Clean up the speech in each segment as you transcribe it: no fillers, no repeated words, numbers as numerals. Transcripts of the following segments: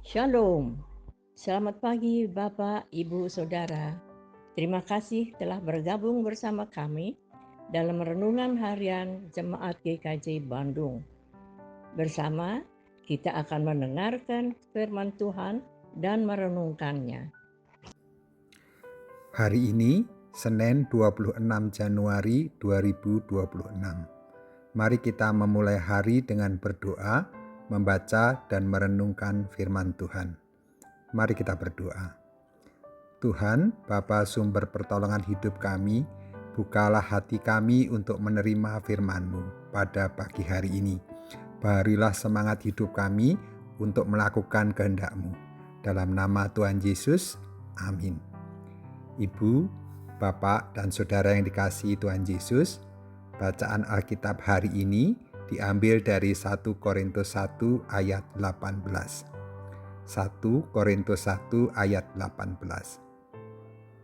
Shalom. Selamat pagi Bapak, Ibu, Saudara. Terima kasih telah bergabung bersama kami dalam renungan harian Jemaat GKJ Bandung. Bersama kita akan mendengarkan firman Tuhan dan merenungkannya. Hari ini, Senin 26 Januari 2026. Mari kita memulai hari dengan berdoa, membaca dan merenungkan firman Tuhan. Mari kita berdoa. Tuhan, Bapa sumber pertolongan hidup kami, bukalah hati kami untuk menerima firman-Mu pada pagi hari ini. Barilah semangat hidup kami untuk melakukan kehendak-Mu. Dalam nama Tuhan Yesus, amin. Ibu, Bapak, dan Saudara yang dikasihi Tuhan Yesus, bacaan Alkitab hari ini diambil dari 1 Korintus 1 ayat 18. 1 Korintus 1 ayat 18.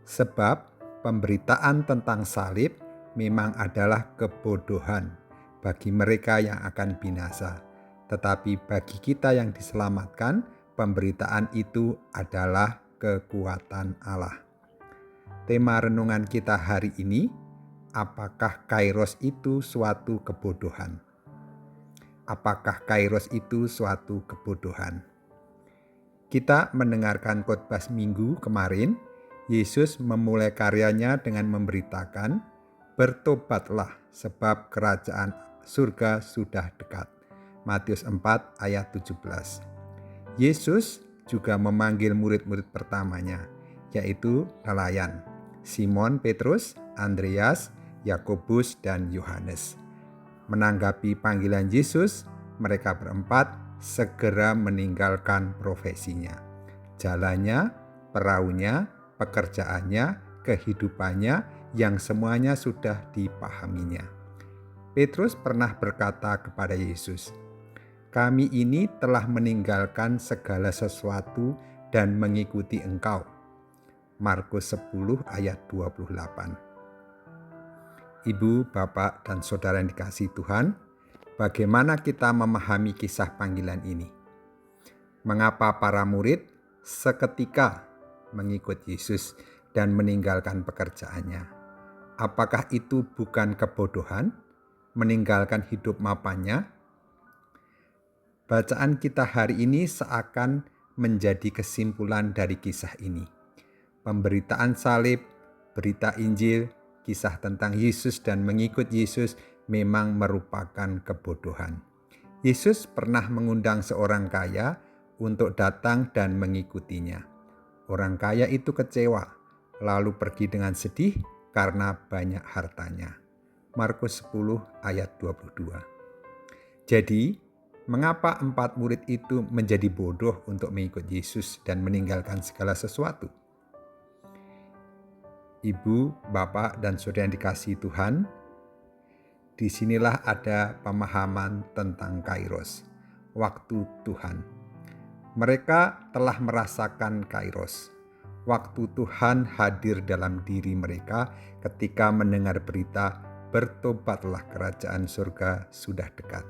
Sebab pemberitaan tentang salib memang adalah kebodohan bagi mereka yang akan binasa. Tetapi bagi kita yang diselamatkan, pemberitaan itu adalah kekuatan Allah. Tema renungan kita hari ini, apakah kairos itu suatu kebodohan? Apakah kairos itu suatu kebodohan? Kita mendengarkan khotbah minggu kemarin, Yesus memulai karyanya dengan memberitakan, bertobatlah sebab kerajaan surga sudah dekat. Matius 4 ayat 17. Yesus juga memanggil murid-murid pertamanya, yaitu nelayan, Simon Petrus, Andreas, Yakobus, dan Yohanes. Menanggapi panggilan Yesus, mereka berempat segera meninggalkan profesinya, jalannya, perahunya, pekerjaannya, kehidupannya yang semuanya sudah dipahaminya. Petrus pernah berkata kepada Yesus, "Kami ini telah meninggalkan segala sesuatu dan mengikuti Engkau." Markus 10 ayat 28. Ibu, Bapak, dan Saudara yang dikasihi Tuhan, bagaimana kita memahami kisah panggilan ini? Mengapa para murid seketika mengikut Yesus dan meninggalkan pekerjaannya? Apakah itu bukan kebodohan? Meninggalkan hidup mapannya? Bacaan kita hari ini seakan menjadi kesimpulan dari kisah ini. Pemberitaan salib, berita Injil, kisah tentang Yesus dan mengikut Yesus memang merupakan kebodohan. Yesus pernah mengundang seorang kaya untuk datang dan mengikutinya. Orang kaya itu kecewa, lalu pergi dengan sedih karena banyak hartanya. Markus 10 ayat 22. Jadi, mengapa 4 murid itu menjadi bodoh untuk mengikut Yesus dan meninggalkan segala sesuatu? Ibu, Bapak, dan Saudara yang dikasihi Tuhan, disinilah ada pemahaman tentang kairos, waktu Tuhan. Mereka telah merasakan kairos, waktu Tuhan hadir dalam diri mereka ketika mendengar berita, bertobatlah kerajaan surga sudah dekat.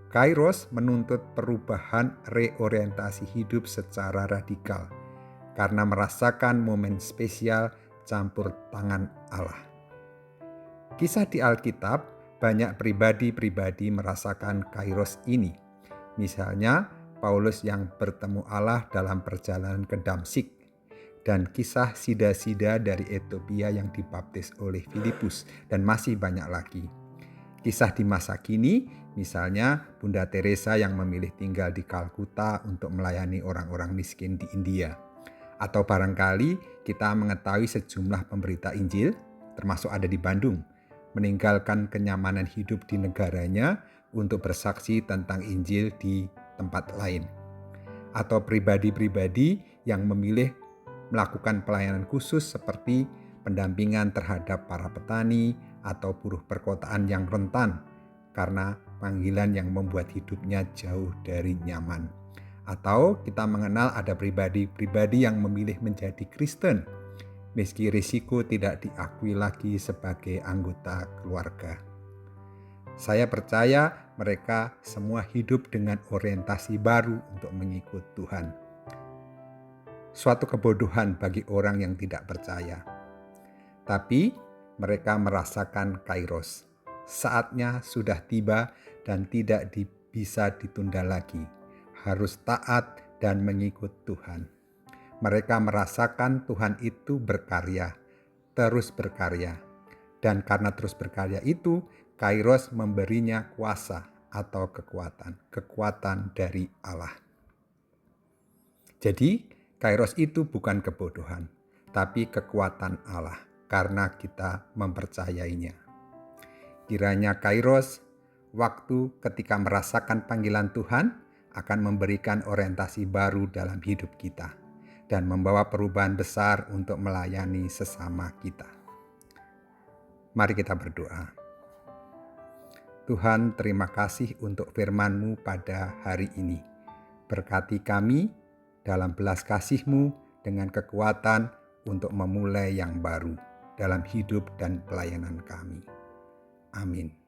Kairos menuntut perubahan reorientasi hidup secara radikal, karena merasakan momen spesial campur tangan Allah. Kisah di Alkitab, banyak pribadi-pribadi merasakan kairos ini. Misalnya, Paulus yang bertemu Allah dalam perjalanan ke Damsyik, dan kisah Sida-Sida dari Ethiopia yang dibaptis oleh Filipus, dan masih banyak lagi. Kisah di masa kini, misalnya Bunda Teresa yang memilih tinggal di Kalkuta untuk melayani orang-orang miskin di India. Atau barangkali kita mengetahui sejumlah pemberita Injil, termasuk ada di Bandung, meninggalkan kenyamanan hidup di negaranya untuk bersaksi tentang Injil di tempat lain. Atau pribadi-pribadi yang memilih melakukan pelayanan khusus seperti pendampingan terhadap para petani atau buruh perkotaan yang rentan karena panggilan yang membuat hidupnya jauh dari nyaman. Atau kita mengenal ada pribadi-pribadi yang memilih menjadi Kristen meski risiko tidak diakui lagi sebagai anggota keluarga. Saya percaya mereka semua hidup dengan orientasi baru untuk mengikut Tuhan. Suatu kebodohan bagi orang yang tidak percaya. Tapi mereka merasakan kairos. Saatnya sudah tiba dan tidak bisa ditunda lagi. Harus taat dan mengikut Tuhan. Mereka merasakan Tuhan itu berkarya, terus berkarya. Dan karena terus berkarya itu, kairos memberinya kuasa atau kekuatan dari Allah. Jadi, kairos itu bukan kebodohan, tapi kekuatan Allah karena kita mempercayainya. Kiranya kairos, waktu ketika merasakan panggilan Tuhan, akan memberikan orientasi baru dalam hidup kita dan membawa perubahan besar untuk melayani sesama kita. Mari kita berdoa. Tuhan, terima kasih untuk firman-Mu pada hari ini. Berkati kami dalam belas kasih-Mu dengan kekuatan untuk memulai yang baru dalam hidup dan pelayanan kami. Amin.